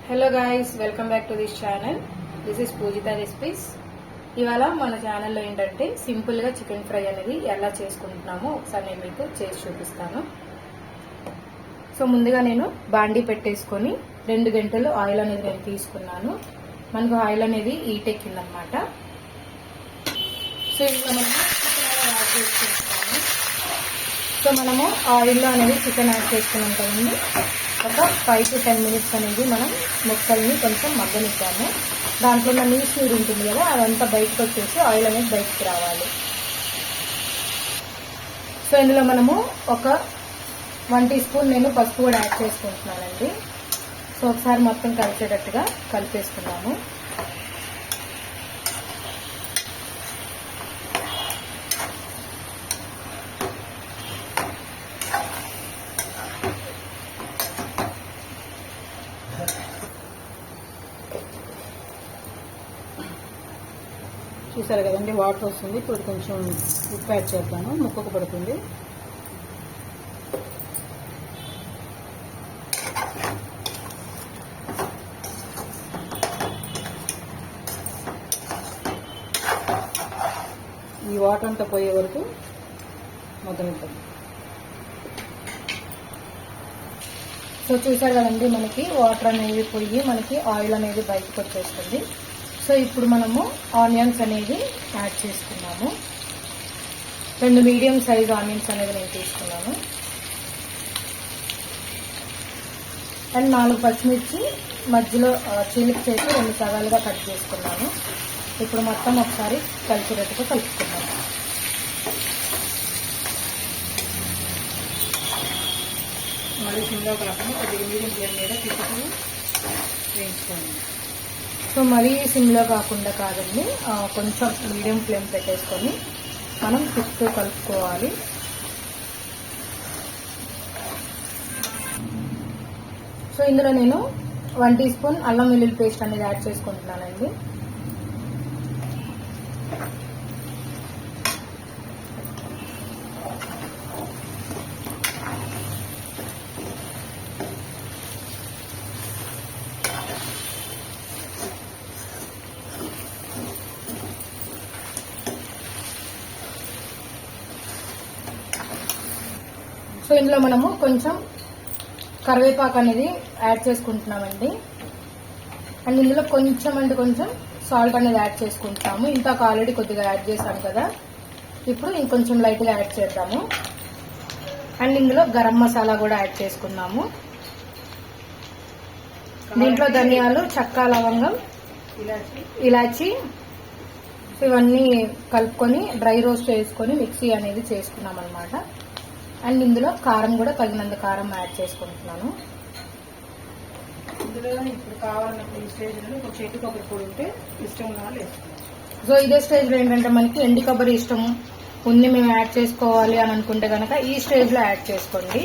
Hello guys, welcome back to this channel. This is Pujitha recipes. ఇవాళ మన ఛానల్లో ఏంటంటే సింపుల్గా చికెన్ ఫ్రై అనేది ఎలా చేసుకుంటున్నామో ఒకసారి నేను మీకు చేసి చూపిస్తాను. సో ముందుగా నేను బాండీ పెట్టేసుకొని 2 గంటలు ఆయిల్ అనేది నేను తీసుకున్నాను. మనకు ఆయిల్ అనేది ఈటెక్కిందనమాట. సో ఇంకా మనం చికెన్ యాడ్ చేసుకుంటున్నాము. సో మనము ఆయిల్లో అనేది చికెన్ యాడ్ చేసుకున్నాం కదండి. ఒక 5 to 10 minutes అనేది మనం ముక్కల్ని కొంచెం మగ్గనిద్దాము. దాంట్లో ఉన్న నీరు ఉంటుంది కదా, అదంతా బయటకు వచ్చేసి ఆయిల్ అనేది బయటకు రావాలి. సో ఇందులో మనము ఒక 1 teaspoon నేను పసుపు కూడా యాడ్ చేసుకుంటున్నానండి. సో ఒకసారి మొత్తం కలిసేటట్టుగా కలిపేసుకున్నాము. చూసారు కదండి, వాటర్ వస్తుంది. ఇప్పుడు కొంచెం ఉప్పు యాడ్ చేద్దాము, ముక్కకు పడుతుంది. ఈ వాటర్ అంతా పోయే వరకు మొదలెట్టాం. సో చూసారు కదండి, మనకి వాటర్ అనేది పోయి మనకి ఆయిల్ అనేది బయటకు వచ్చేస్తుంది. సో ఇప్పుడు మనము ఆనియన్స్ అనేది యాడ్ చేసుకున్నాము. 2 మీడియం సైజ్ ఆనియన్స్ అనేది నేను తీసుకున్నాను. అండ్ 4 పచ్చిమిర్చి మధ్యలో చీలిక చేసి 2 సగాలుగా కట్ చేసుకున్నాను. ఇప్పుడు మొత్తం ఒకసారి కలిసేటట్టుగా కలుపుకున్నాను. మళ్ళీ సిమ్లో కాకుండా కొద్దిగా మీడియం ఫ్లేమ్ మీద తీసుకుని వేయించుకోండి. సో మరీ సిమ్లో కాకుండా కాదండి, కొంచెం మీడియం ఫ్లేమ్ పెట్టేసుకొని మనం చుట్టూ కలుపుకోవాలి. సో ఇందులో నేను 1 teaspoon అల్లం వెల్లుల్లి పేస్ట్ అనేది యాడ్ చేసుకుంటున్నానండి. సో ఇందులో మనము కొంచెం కరివేపాకు అనేది యాడ్ చేసుకుంటున్నామండి. అండ్ ఇందులో కొంచెం సాల్ట్ అనేది యాడ్ చేసుకుంటాము. ఇంతకు ఆల్రెడీ కొద్దిగా యాడ్ చేసాం కదా, ఇప్పుడు ఇంకొంచెం లైట్గా యాడ్ చేద్దాము. అండ్ ఇందులో గరం మసాలా కూడా యాడ్ చేసుకున్నాము. దీంట్లో ధనియాలు, చెక్క, లవంగం, ఇలాచి ఇవన్నీ కలుపుకొని డ్రై రోస్ట్ చేసుకొని మిక్సీ అనేది చేసుకున్నాం అనమాట. అండ్ ఇందులో కారం కూడా తగినంత కారం యాడ్ చేసుకుంటున్నాను. ఇందులో ఇప్పుడు కావాలన్నప్పుడు ఈ స్టేజ్లో ఒక చెట్టు కొబ్బరి పొడి ఉంటే ఇష్టం ఉన్న వాళ్ళు వేసుకోవాలి. సో ఇదే స్టేజ్లో ఏంటంటే మనకి ఎండి కొబ్బరి ఇష్టం ఉంది, మేము యాడ్ చేసుకోవాలి అని అనుకుంటే కనుక ఈ స్టేజ్లో యాడ్ చేసుకోండి.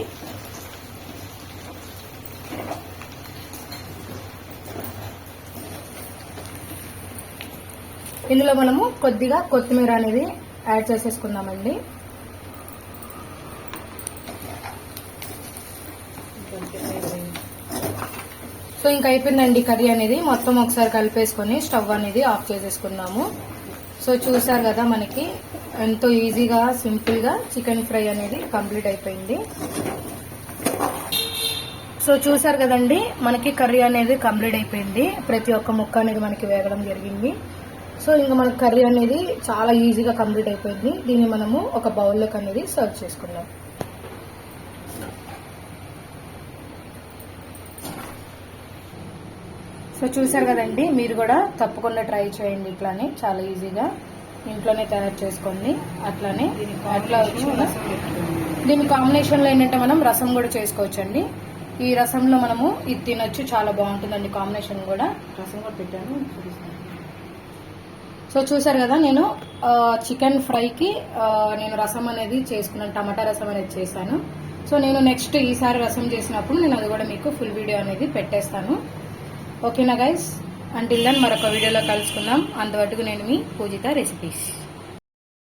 ఇందులో మనము కొద్దిగా కొత్తిమీర అనేది యాడ్ చేసేసుకుందామండి. సో ఇంకా అయిపోయిందండి కర్రీ అనేది. మొత్తం ఒకసారి కలిపేసుకొని స్టవ్ అనేది ఆఫ్ చేసేసుకున్నాము. సో చూసారు కదా, మనకి ఎంతో ఈజీగా సింపుల్గా చికెన్ ఫ్రై అనేది కంప్లీట్ అయిపోయింది. సో చూసారు కదండి, మనకి కర్రీ అనేది కంప్లీట్ అయిపోయింది. ప్రతి ఒక్క ముక్క అనేది మనకి వేగడం జరిగింది. సో ఇంకా మనకి కర్రీ అనేది చాలా ఈజీగా కంప్లీట్ అయిపోయింది. దీన్ని మనము ఒక బౌల్లోకి అనేది సర్వ్ చేసుకుందాం. సో చూసారు కదండి, మీరు కూడా తప్పకుండా ట్రై చేయండి. ఇట్లానే చాలా ఈజీగా ఇంట్లోనే తయారు చేసుకోండి. అట్లానే అట్లా వచ్చిన దీని కాంబినేషన్లో ఏంటంటే మనం రసం కూడా చేసుకోవచ్చండి. ఈ రసంలో మనము ఇది తినొచ్చు, చాలా బాగుంటుందండి కాంబినేషన్ కూడా. రసం కూడా పెట్టాను, చూపిస్తాను. సో చూసారు కదా, నేను చికెన్ ఫ్రైకి నేను రసం అనేది చేసుకున్నాను, టమాటా రసం అనేది చేశాను. సో నేను నెక్స్ట్ ఈసారి రసం చేసినప్పుడు నేను అది కూడా మీకు ఫుల్ వీడియో అనేది పెట్టేస్తాను. ఓకేనా గైస్, అంటిల్ దెన్ మరొక వీడియోలో కలుసుకుందాం. అంతవరకు నేను మీ పూజిత రెసిపీస్.